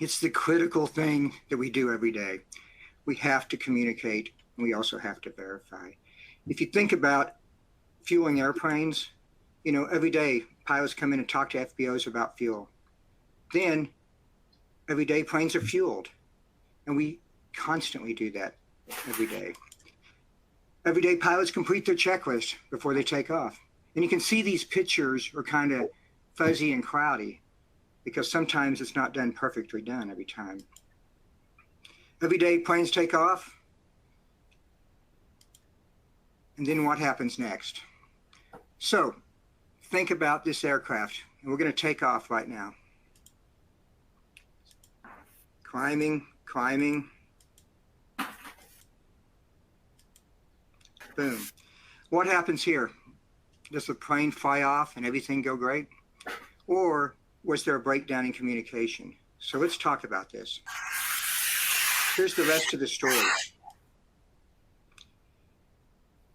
It's the critical thing that we do every day. We have to communicate, and we also have to verify. If you think about fueling airplanes, every day pilots come in and talk to FBOs about fuel. Then every day planes are fueled, and we constantly do that every day. Every day pilots complete their checklist before they take off. And you can see these pictures are kind of fuzzy and cloudy because sometimes it's not done perfectly done every time. Every day planes take off. And then what happens next? So think about this aircraft, and we're going to take off right now. Climbing, climbing. Boom. What happens here? Does the plane fly off and everything go great? Or was there a breakdown in communication? So let's talk about this. Here's the rest of the story.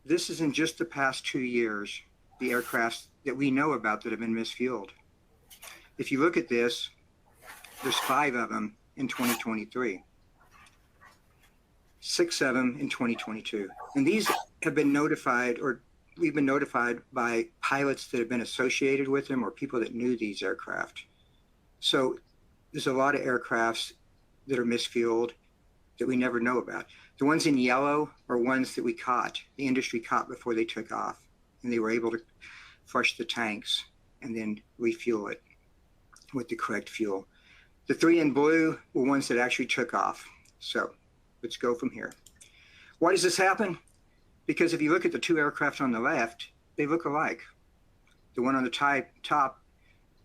This is in just the past 2 years, the aircrafts that we know about that have been misfueled. If you look at this, there's 5 of them in 2023. 6 of them in 2022. And these have been notified, or we've been notified by pilots that have been associated with them or people that knew these aircraft. So there's a lot of aircrafts that are misfueled that we never know about. The ones in yellow are ones that we caught, the industry caught before they took off, and they were able to flush the tanks and then refuel it with the correct fuel. The 3 in blue were ones that actually took off. So let's go from here. Why does this happen? Because if you look at the 2 aircraft on the left, they look alike. The one on the top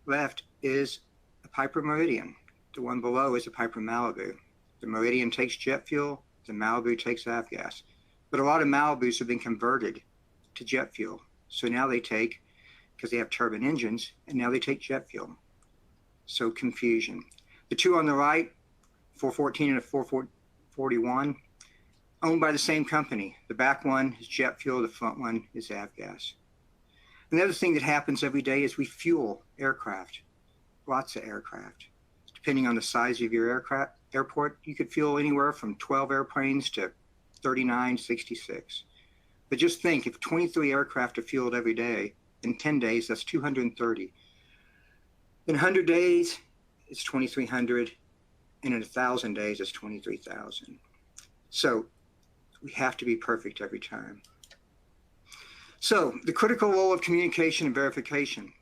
left is a Piper Meridian. The one below is a Piper Malibu. The Meridian takes jet fuel, the Malibu takes avgas. But a lot of Malibus have been converted to jet fuel. So now they take, because they have turbine engines, and now they take jet fuel. So confusion. The 2 on the right, 414 and a 441, owned by the same company. The back one is jet fuel, the front one is avgas. Another thing that happens every day is we fuel aircraft, lots of aircraft. Depending on the size of your airport, you could fuel anywhere from 12 airplanes to 39, 66. But just think, if 23 aircraft are fueled every day, in 10 days, that's 230. In 100 days, it's 2,300. And in 1,000 days, it's 23,000. So we have to be perfect every time. So the critical role of communication and verification.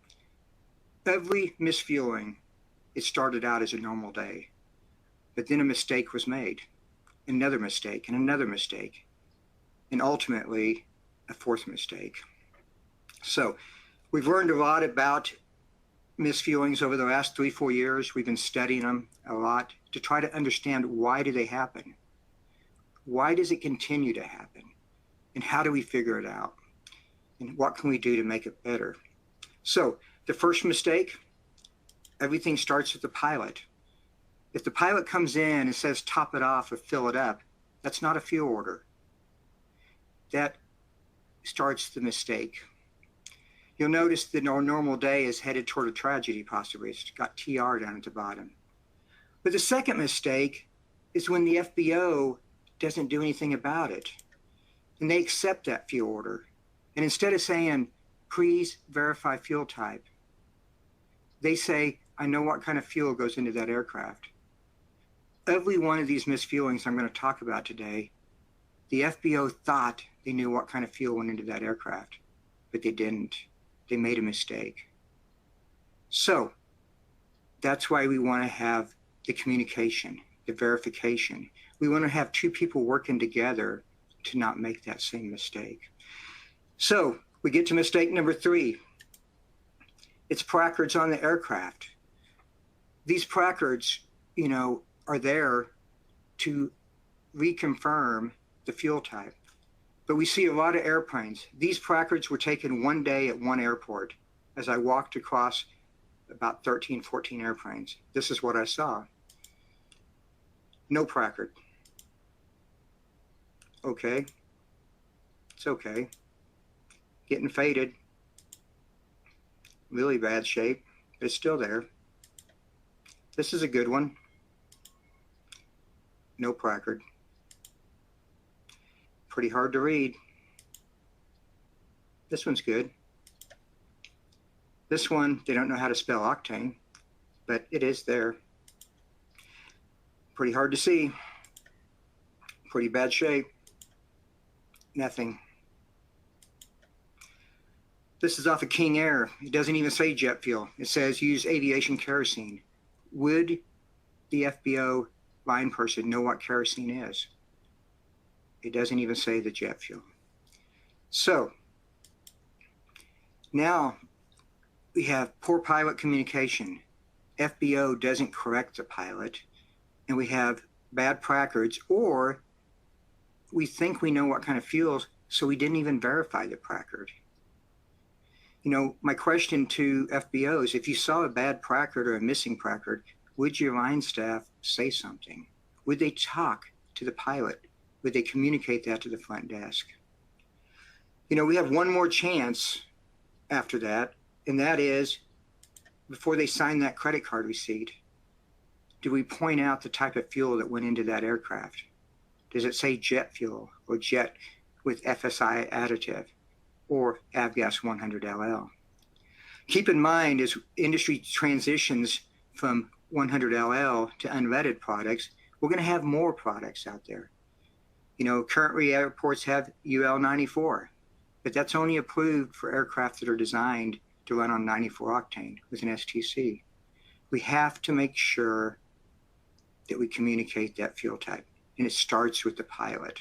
Every misfueling, it started out as a normal day, but then a mistake was made, another mistake, and another mistake, and ultimately a 4th mistake. So we've learned a lot about misfuelings over the last 3-4 years. We've been studying them a lot to try to understand, why do they happen? Why does it continue to happen? And how do we figure it out? And what can we do to make it better? So the first mistake, everything starts with the pilot. If the pilot comes in and says top it off or fill it up, that's not a fuel order. That starts the mistake. You'll notice that our normal day is headed toward a tragedy, possibly. It's got TR down at the bottom. But the second mistake is when the FBO doesn't do anything about it. And they accept that fuel order. And instead of saying, please verify fuel type, they say, I know what kind of fuel goes into that aircraft. Every one of these misfuelings I'm going to talk about today, the FBO thought they knew what kind of fuel went into that aircraft, but they didn't. They made a mistake. So that's why we want to have the communication, the verification. We want to have 2 people working together to not make that same mistake. So we get to mistake number 3. It's placards on the aircraft. These placards, are there to reconfirm the fuel type. But we see a lot of airplanes. These placards were taken one day at one airport as I walked across about 13, 14 airplanes. This is what I saw. No placard. Okay. It's okay. Getting faded. Really bad shape. It's still there. This is a good one. No placard. Pretty hard to read. This one's good. This one, they don't know how to spell octane, but it is there. Pretty hard to see. Pretty bad shape. Nothing. This is off of King Air. It doesn't even say jet fuel. It says use aviation kerosene. Would the FBO line person know what kerosene is? It doesn't even say the jet fuel. So now we have poor pilot communication. FBO doesn't correct the pilot, and we have bad placards, or we think we know what kind of fuels, so we didn't even verify the placard. You know, my question to FBO is, if you saw a bad placard or a missing placard, would your line staff say something? Would they talk to the pilot? Would they communicate that to the front desk? You know, we have one more chance after that, and that is before they sign that credit card receipt, do we point out the type of fuel that went into that aircraft? Does it say jet fuel or jet with FSI additive or Avgas 100LL? Keep in mind, as industry transitions from 100LL to unleaded products, we're going to have more products out there. You know, currently airports have UL94, but that's only approved for aircraft that are designed to run on 94 octane with an STC. We have to make sure that we communicate that fuel type, and it starts with the pilot.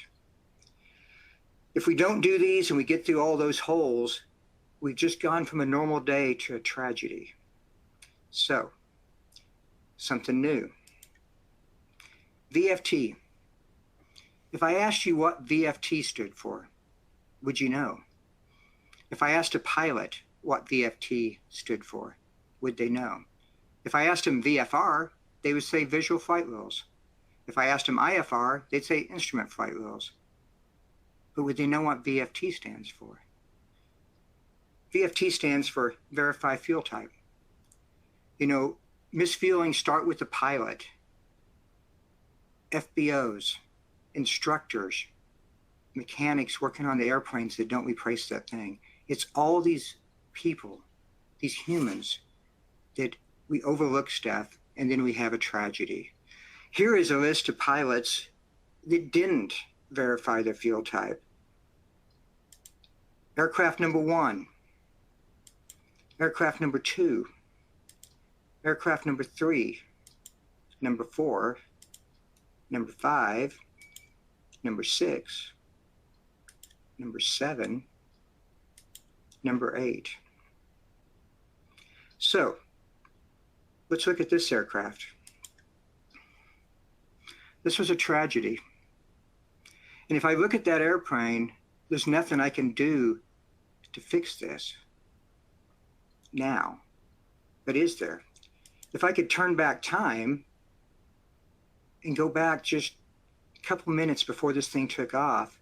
If we don't do these and we get through all those holes, we've just gone from a normal day to a tragedy. So, something new. VFT. If I asked you what VFT stood for, would you know? If I asked a pilot what VFT stood for, would they know? If I asked them VFR, they would say visual flight rules. If I asked them IFR, they'd say instrument flight rules. But would they know what VFT stands for? VFT stands for Verify Fuel Type. You know, misfueling start with the pilot, FBOs, instructors, mechanics working on the airplanes that don't replace that thing. It's all these people, these humans, that we overlook stuff, and then we have a tragedy. Here is a list of pilots that didn't verify their fuel type. Aircraft number 1, aircraft number 2, aircraft number 3, number 4, number 5, number 6, number 7, number 8. So let's look at this aircraft. This was a tragedy. And if I look at that airplane, there's nothing I can do to fix this now. But is there? If I could turn back time and go back just a couple minutes before this thing took off,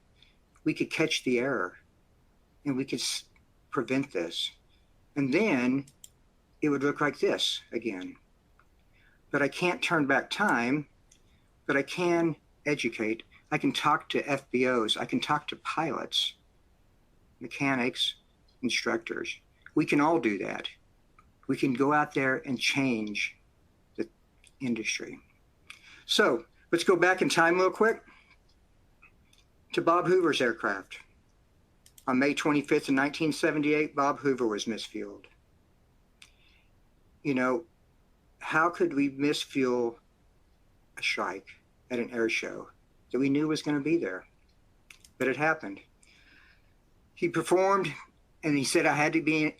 we could catch the error and we could prevent this. And then it would look like this again. But I can't turn back time, but I can educate. I can talk to FBOs. I can talk to pilots, mechanics, instructors. We can all do that. We can go out there and change the industry. So let's go back in time real quick to Bob Hoover's aircraft. On May 25th of 1978, Bob Hoover was misfueled. You know, how could we misfuel a Shrike at an air show that we knew was going to be there? But it happened. He performed, and he said, I had to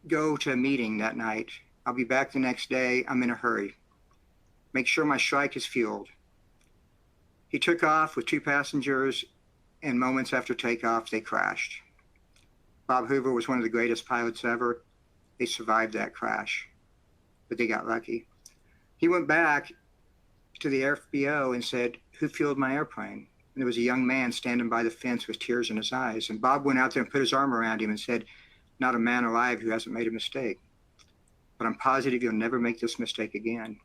go to a meeting that night. I'll be back the next day. I'm in a hurry. Make sure my Shrike is fueled. He took off with 2 passengers, and moments after takeoff, they crashed. Bob Hoover was one of the greatest pilots ever. They survived that crash, but they got lucky. He went back to the FBO and said, who fueled my airplane? And there was a young man standing by the fence with tears in his eyes. And Bob went out there and put his arm around him and said, not a man alive who hasn't made a mistake, but I'm positive you'll never make this mistake again.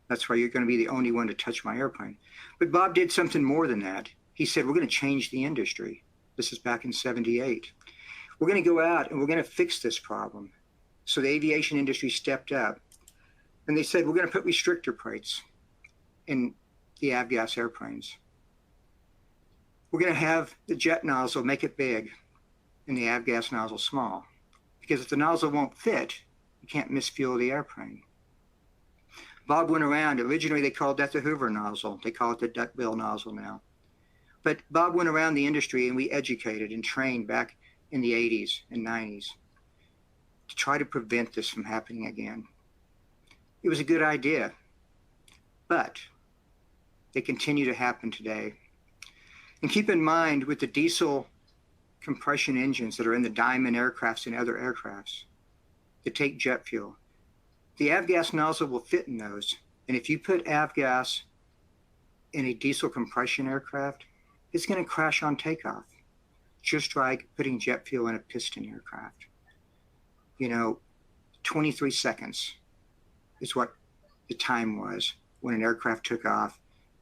That's why you're going to be the only one to touch my airplane. But Bob did something more than that. He said, we're going to change the industry. This is back in 78. We're going to go out and we're going to fix this problem. So the aviation industry stepped up and they said, we're going to put restrictor plates in the avgas airplanes. We're going to have the jet nozzle, make it big, and the avgas nozzle small. Because if the nozzle won't fit, you can't misfuel the airplane. Bob went around. Originally, they called that the Hoover nozzle. They call it the duckbill nozzle now. But Bob went around the industry and we educated and trained back in the 80s and 90s to try to prevent this from happening again. It was a good idea, but they continue to happen today. And keep in mind, with the diesel compression engines that are in the Diamond aircrafts and other aircrafts that take jet fuel, the avgas nozzle will fit in those. And if you put avgas in a diesel compression aircraft, it's going to crash on takeoff, just like putting jet fuel in a piston aircraft. 23 seconds is what the time was when an aircraft took off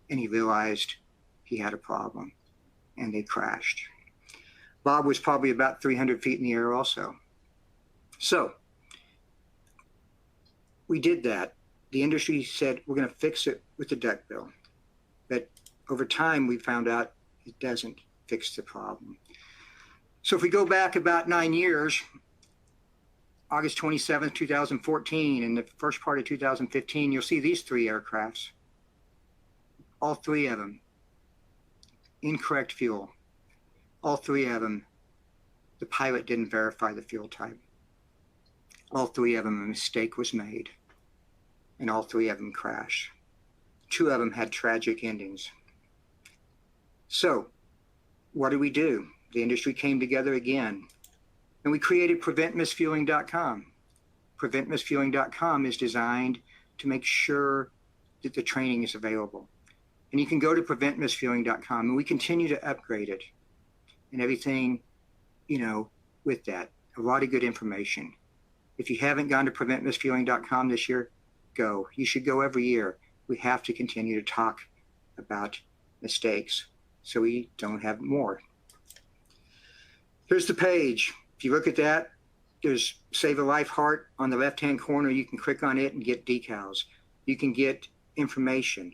and he realized he had a problem and they crashed. Bob was probably about 300 feet in the air also. So we did that. The industry said, we're going to fix it with the duckbill. But over time, we found out it doesn't fix the problem. So if we go back about 9 years, August 27th, 2014, and the first part of 2015, you'll see these three aircrafts. All three of them, incorrect fuel. All three of them, the pilot didn't verify the fuel type. All three of them, a mistake was made. And all three of them crashed. Two of them had tragic endings. So what do? The industry came together again, and we created PreventMissfueling.com. PreventMissfueling.com is designed to make sure that the training is available. And you can go to PreventMissfueling.com, and we continue to upgrade it and everything, with that. A lot of good information. If you haven't gone to PreventMissfueling.com this year, go. You should go every year. We have to continue to talk about mistakes so we don't have more. Here's the page. If you look at that, there's Save a Life Heart on the left-hand corner. You can click on it and get decals. You can get information.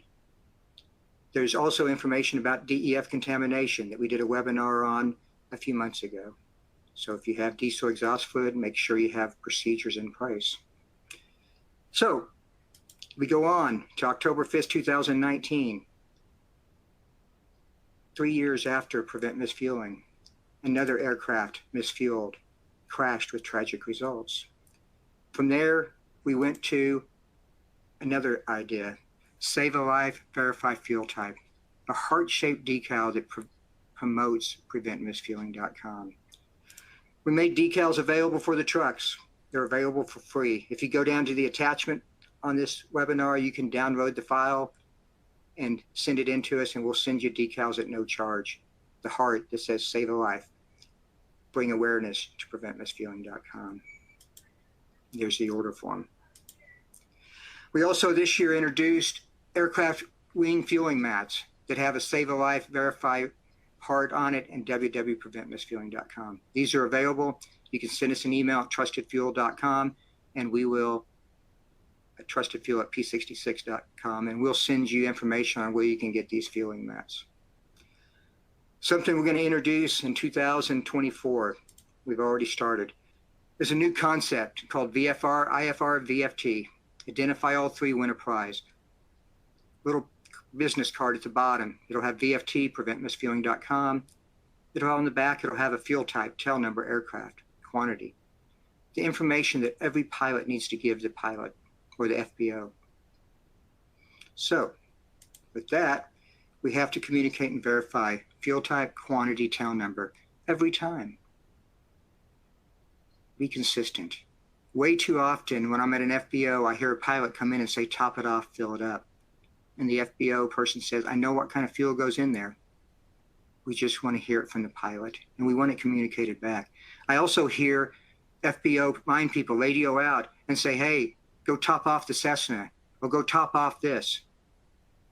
There's also information about DEF contamination that we did a webinar on a few months ago. So if you have diesel exhaust fluid, make sure you have procedures in place. So we go on to October 5th, 2019. 3 years after Prevent Misfueling, another aircraft misfueled, crashed with tragic results. From there, we went to another idea, Save a Life, Verify Fuel Type, a heart-shaped decal that promotes PreventMissfueling.com. We made decals available for the trucks. They're available for free. If you go down to the attachment on this webinar, you can download the file and send it in to us, and we'll send you decals at no charge. The heart that says Save a Life, bring awareness to PreventMissfueling.com. There's the order form. We also this year introduced aircraft wing fueling mats that have a Save a Life, Verify Heart on it and www.preventmissfueling.com. These are available. You can send us an email at trustedfuel.com, and we will trustedfuel@p66.com, and we'll send you information on where you can get these fueling mats. Something we're going to introduce in 2024, we've already started, is a new concept called VFR, IFR, VFT. Identify all three, win a prize. Little business card at the bottom. It'll have VFT, PreventMissfueling.com. It'll on the back, it'll have a fuel type, tail number, aircraft, quantity. The information that every pilot needs to give the pilot or the FBO. So with that, we have to communicate and verify fuel type, quantity, tail number every time. Be consistent. Way too often when I'm at an FBO, I hear a pilot come in and say, top it off, fill it up. And the FBO person says, I know what kind of fuel goes in there. We just want to hear it from the pilot, and we want it communicated back. I also hear FBO line people radio out and say, hey, go top off the Cessna. We'll go top off this.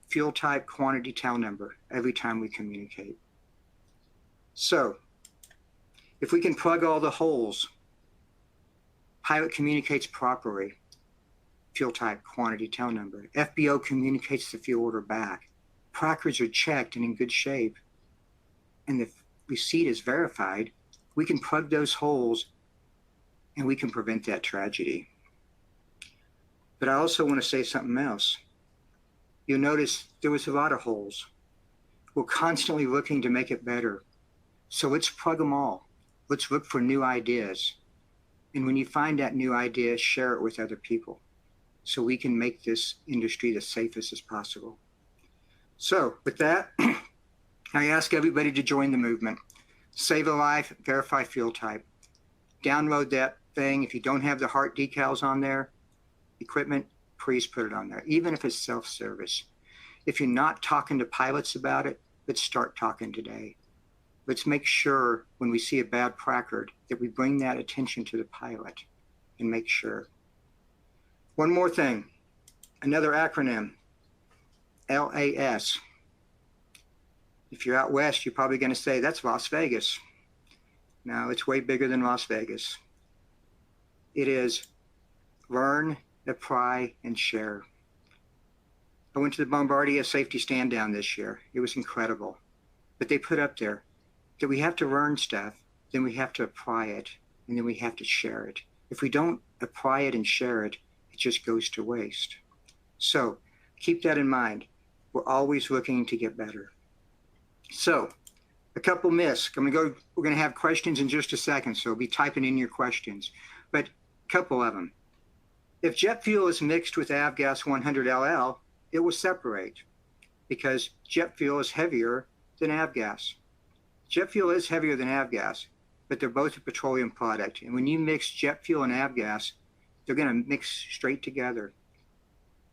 Fuel type, quantity, tail number every time we communicate. So if we can plug all the holes, pilot communicates properly. Fuel type, quantity, tail number. FBO communicates the fuel order back. Placards are checked and in good shape, and the receipt is verified. We can plug those holes and we can prevent that tragedy. But I also want to say something else. You'll notice there was a lot of holes. We're constantly looking to make it better. So let's plug them all. Let's look for new ideas. And when you find that new idea, share it with other people so we can make this industry the safest as possible. So with that, I ask everybody to join the movement. Save a life, verify fuel type. Download that thing. If you don't have the heart decals on there, equipment, please put it on there, even if it's self-service. If you're not talking to pilots about it, let's start talking today. Let's make sure when we see a bad placard that we bring that attention to the pilot and make sure. One more thing, another acronym, LAS. If you're out west, you're probably going to say, that's Las Vegas. No, it's way bigger than Las Vegas. It is learn, apply, and share. I went to the Bombardier safety stand down this year. It was incredible. But they put up there that we have to learn stuff, then we have to apply it, and then we have to share it. If we don't apply it and share it, it just goes to waste. So keep that in mind. We're always looking to get better. So a couple myths. We're going to have questions in just a second, so be typing in your questions. But a couple of them. If jet fuel is mixed with avgas 100LL, it will separate because jet fuel is heavier than avgas. Jet fuel is heavier than avgas, but they're both a petroleum product. And when you mix jet fuel and avgas, they're going to mix straight together.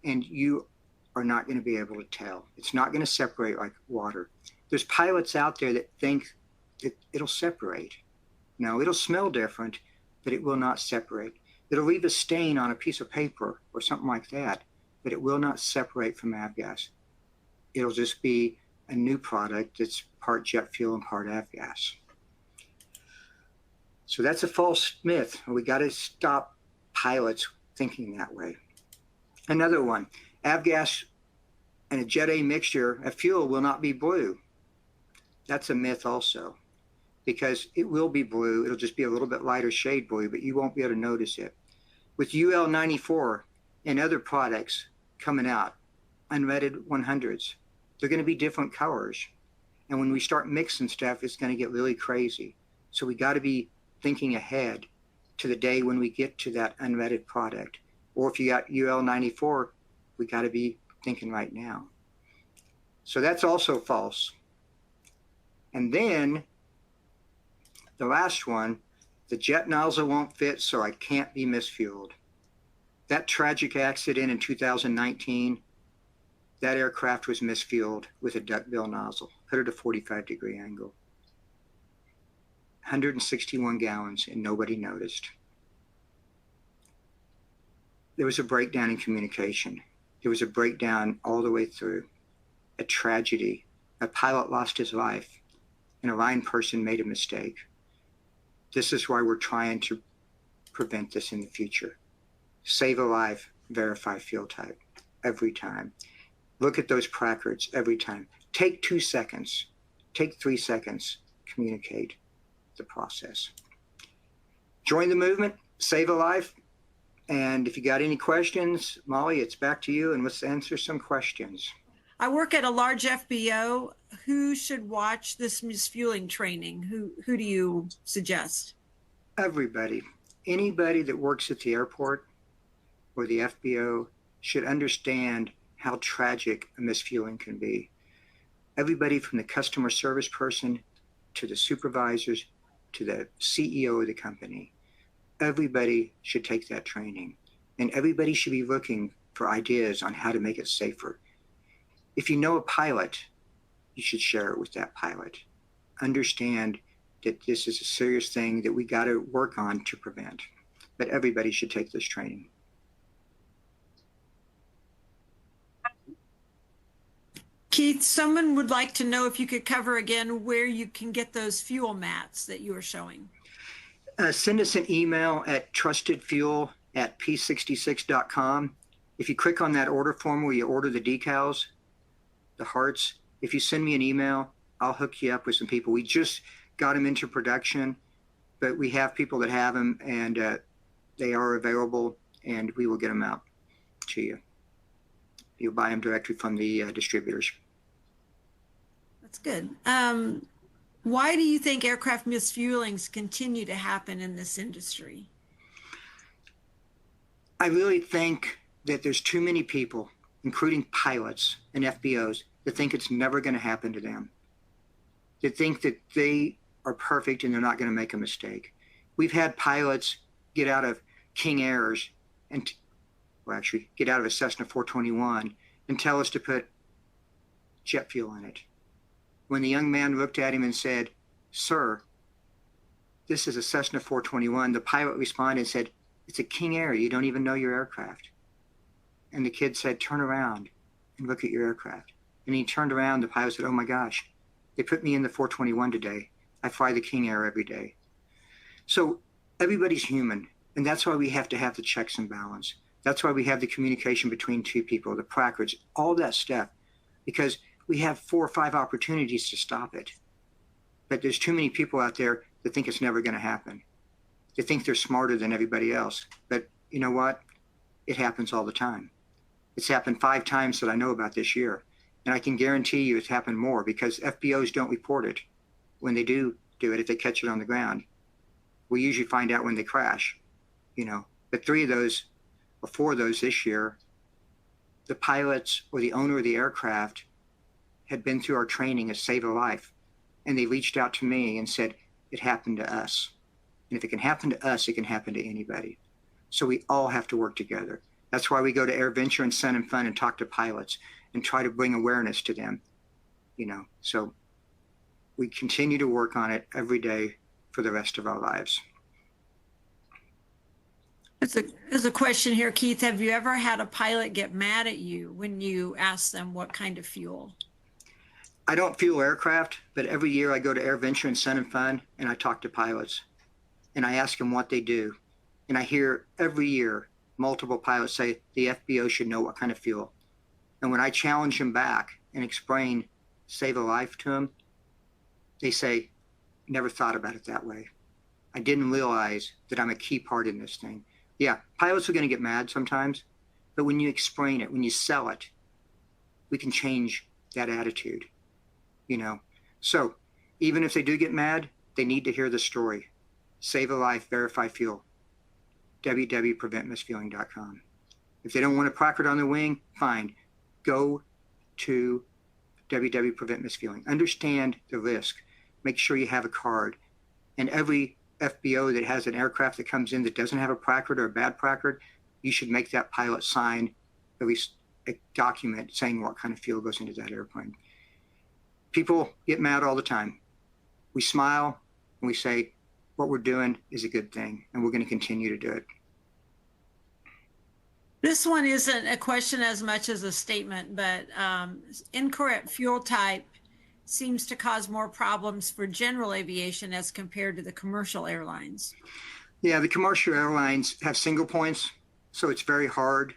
And you are not going to be able to tell. It's not going to separate like water. There's pilots out there that think that it'll separate. No, it'll smell different, but it will not separate. It'll leave a stain on a piece of paper or something like that, but it will not separate from avgas. It'll just be a new product that's part jet fuel and part avgas. So that's a false myth. We got to stop pilots thinking that way. Another one, avgas and a Jet A mixture of fuel will not be blue. That's a myth also, because it will be blue. It'll just be a little bit lighter shade blue, but you won't be able to notice it. With UL 94 and other products coming out, unleaded 100s, they're going to be different colors. And when we start mixing stuff, it's going to get really crazy. So we got to be thinking ahead to the day when we get to that unleaded product. Or if you got UL 94, we got to be thinking right now. So that's also false. And then the last one, the jet nozzle won't fit, so I can't be misfueled. That tragic accident in 2019, that aircraft was misfueled with a duckbill nozzle, put at a 45-degree angle. 161 gallons, and nobody noticed. There was a breakdown in communication. There was a breakdown all the way through. A tragedy. A pilot lost his life, and a line person made a mistake. This is why we're trying to prevent this in the future. Save a life, verify fuel type every time. Look at those placards every time. Take 2 seconds, take 3 seconds, communicate the process. Join the movement, save a life. And if you got any questions, Molly, it's back to you, and let's answer some questions. I work at a large FBO. Who should watch this misfueling training? Who do you suggest? Everybody. Anybody that works at the airport or the FBO should understand how tragic a misfueling can be. Everybody from the customer service person to the supervisors to the CEO of the company. Everybody should take that training, and everybody should be looking for ideas on how to make it safer. If you know a pilot, you should share it with that pilot. Understand that this is a serious thing that we got to work on to prevent. But everybody should take this training. Keith, someone would like to know if you could cover again where you can get those fuel mats that you were showing. Send us an email at trustedfuel@p66.com. If you click on that order form where you order the decals, the hearts, if you send me an email, I'll hook you up with some people. We just got them into production, but we have people that have them, and they are available, and we will get them out to you. You'll buy them directly from the distributors. That's good. Why do you think aircraft misfuelings continue to happen in this industry? I really think that there's too many people, including pilots and FBOs, that think it's never going to happen to them. That think that they are perfect and they're not going to make a mistake. We've had pilots get out of King Airs and, well, actually get out of a Cessna 421 and tell us to put jet fuel in it. When the young man looked at him and said, "Sir, this is a Cessna 421, the pilot responded and said, "It's a King Air. You don't even know your aircraft." And the kid said, "Turn around and look at your aircraft." And he turned around. The pilot said, "Oh my gosh, they put me in the 421 today. I fly the King Air every day." So everybody's human. And that's why we have to have the checks and balance. That's why we have the communication between two people, the placards, all that stuff, because we have 4 or 5 opportunities to stop it. But there's too many people out there that think it's never going to happen. They think they're smarter than everybody else. But you know what? It happens all the time. It's happened 5 times that I know about this year. And I can guarantee you it's happened more because FBOs don't report it. When they do it, if they catch it on the ground, we usually find out when they crash, you know. But 3 of those, or 4 of those this year, the pilots or the owner of the aircraft had been through our training to save a life. And they reached out to me and said, it happened to us. And if it can happen to us, it can happen to anybody. So we all have to work together. That's why we go to AirVenture and Sun and Fun and talk to pilots and try to bring awareness to them, you know. So we continue to work on it every day for the rest of our lives. There's a question here, Keith. Have you ever had a pilot get mad at you when you ask them what kind of fuel? I don't fuel aircraft, but every year I go to AirVenture and Sun and Fun and I talk to pilots and I ask them what they do. And I hear every year multiple pilots say the FBO should know what kind of fuel. And when I challenge them back and explain save a life to them, they say, never thought about it that way. I didn't realize that I'm a key part in this thing. Yeah, pilots are going to get mad sometimes, but when you explain it, when you sell it, we can change that attitude, you know. So even if they do get mad, they need to hear the story. Save a life, verify fuel. www.PreventMissfueling.com. If they don't want a placard on the wing, fine. Go to www.PreventMissfueling. Understand the risk. Make sure you have a card. And every FBO that has an aircraft that comes in that doesn't have a placard or a bad placard, you should make that pilot sign at least a document saying what kind of fuel goes into that airplane. People get mad all the time. We smile and we say, what we're doing is a good thing, and we're going to continue to do it. This one isn't a question as much as a statement, but incorrect fuel type seems to cause more problems for general aviation as compared to the commercial airlines. Yeah, the commercial airlines have single points, so it's very hard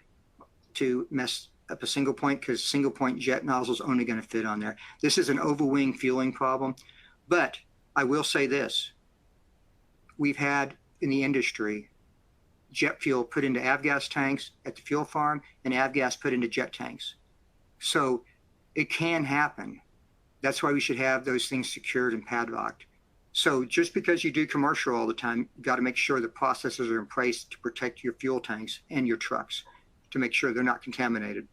to mess up a single point because single point jet nozzles only going to fit on there. This is an overwing fueling problem, but I will say this. We've had in the industry jet fuel put into avgas tanks at the fuel farm and avgas put into jet tanks. So it can happen. That's why we should have those things secured and padlocked. So just because you do commercial all the time, you've got to make sure the processes are in place to protect your fuel tanks and your trucks to make sure they're not contaminated.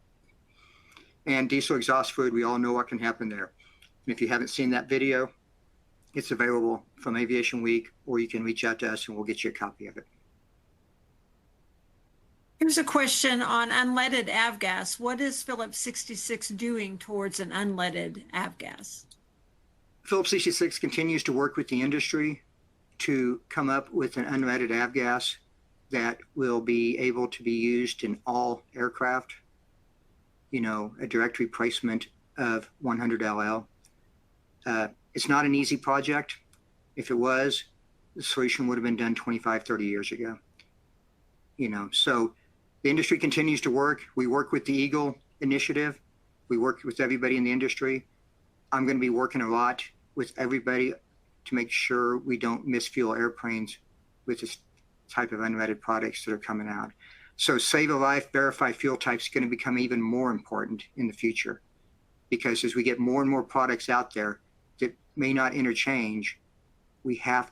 And diesel exhaust fluid, we all know what can happen there. And if you haven't seen that video, it's available from Aviation Week, or you can reach out to us and we'll get you a copy of it. Here's a question on unleaded avgas. What is Phillips 66 doing towards an unleaded avgas? Phillips 66 continues to work with the industry to come up with an unleaded avgas that will be able to be used in all aircraft. You know, a direct replacement of 100 LL. It's not an easy project. If it was, the solution would have been done 25, 30 years ago. So the industry continues to work. We work with the Eagle initiative. We work with everybody in the industry. I'm going to be working a lot with everybody to make sure we don't misfuel airplanes with this type of unleaded products that are coming out. So save a life, verify fuel type is going to become even more important in the future, because as we get more and more products out there that may not interchange, we have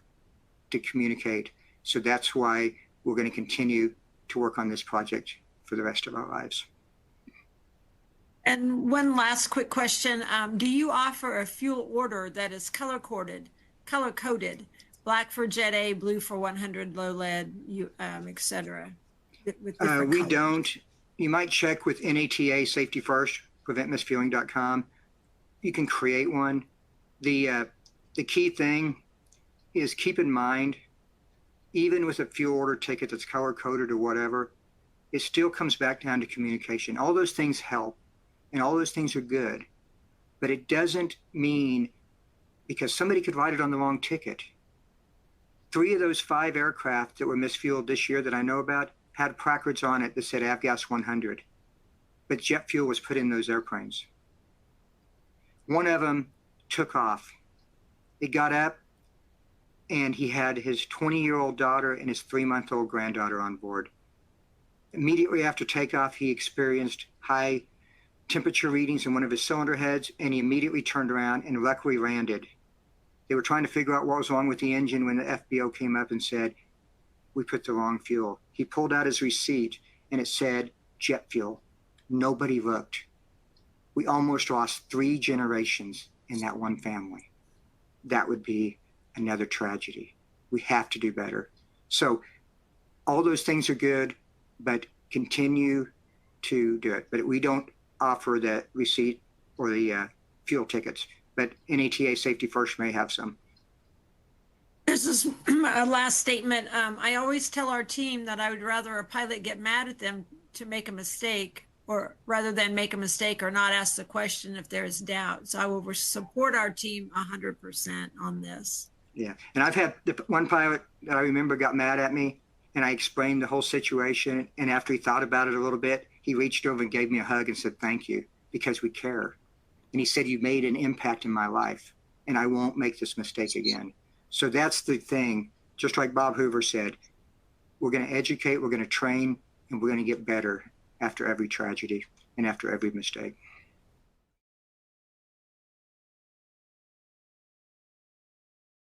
to communicate. So that's why we're going to continue to work on this project for the rest of our lives. And one last quick question. Do you offer a fuel order that is color-coded, black for Jet A, blue for 100 low lead, et cetera? We don't. You might check with NATA Safety First, PreventMissingcom. You can create one. The key thing is keep in mind, even with a fuel order ticket that's color-coded or whatever, it still comes back down to communication. All those things help, and all those things are good, but it doesn't mean, because somebody could write it on the wrong ticket. 3 of those 5 aircraft that were misfueled this year that I know about had placards on it that said Avgas 100, but jet fuel was put in those airplanes. One of them took off. It got up, and he had his 20-year-old daughter and his 3-month-old granddaughter on board. Immediately after takeoff, he experienced high temperature readings in one of his cylinder heads, and he immediately turned around and luckily landed. They were trying to figure out what was wrong with the engine when the FBO came up and said, "We put the wrong fuel." He pulled out his receipt, and it said jet fuel. Nobody looked. We almost lost 3 generations in that one family. That would be another tragedy. We have to do better. So all those things are good, but continue to do it. But we don't offer the receipt or the fuel tickets, but NATA Safety First may have some. This is a last statement. I always tell our team that I would rather a pilot get mad at them to make a mistake, or rather than make a mistake or not ask the question if there is doubt. So I will support our team 100% on this. Yeah, and I've had one pilot that I remember got mad at me, and I explained the whole situation, and after he thought about it a little bit, he reached over and gave me a hug and said, "Thank you, because we care." And he said, "You made an impact in my life, and I won't make this mistake again." So that's the thing. Just like Bob Hoover said, we're going to educate, we're going to train, and we're going to get better after every tragedy and after every mistake.